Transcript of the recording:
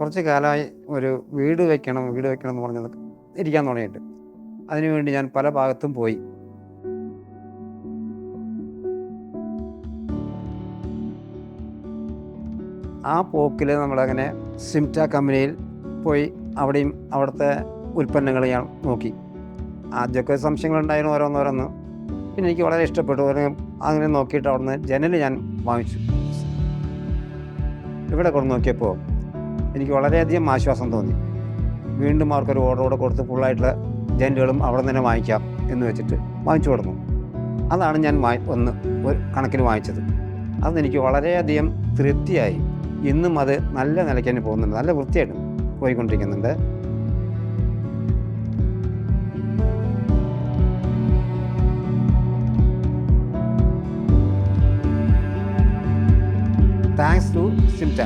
കുറച്ച് കാലമായി ഒരു വീട് വയ്ക്കണം എന്ന് പറഞ്ഞത് ഇരിക്കാൻ തുടങ്ങിയിട്ട്. അതിനുവേണ്ടി ഞാൻ പല ഭാഗത്തും പോയി. ആ പോക്കിൽ നമ്മളങ്ങനെ സിംറ്റ കമ്പനിയിൽ പോയി അവിടുത്തെ ഉൽപ്പന്നങ്ങൾ ഞാൻ നോക്കി. ആദ്യമൊക്കെ സംശയങ്ങളുണ്ടായിരുന്നു ഓരോന്നോരോന്ന്. പിന്നെ എനിക്ക് വളരെ ഇഷ്ടപ്പെട്ടു. അങ്ങനെ നോക്കിയിട്ട് അവിടുന്ന് ജനൽ ഞാൻ വാങ്ങിച്ചു. ഇവിടെ കൊണ്ട് നോക്കിയപ്പോൾ എനിക്ക് വളരെയധികം ആശ്വാസം തോന്നി. വീണ്ടും അവർക്കൊരു ഓർഡർ കൊടുത്ത് ഫുള്ളായിട്ടുള്ള ജനലുകളും അവിടെ തന്നെ വാങ്ങിക്കാം എന്ന് വെച്ചിട്ട് വാങ്ങിച്ചു കൊടുന്നു. അതാണ് ഞാൻ ഒരു കണക്കിന് വാങ്ങിച്ചത്. അതെനിക്ക് വളരെയധികം തൃപ്തിയായി. ഇന്നും അത് നല്ല നിലയ്ക്ക് തന്നെ പോകുന്നുണ്ട്, നല്ല വൃത്തിയായിട്ട് പോയിക്കൊണ്ടിരിക്കുന്നുണ്ട്. Thanks to സിംറ്റ.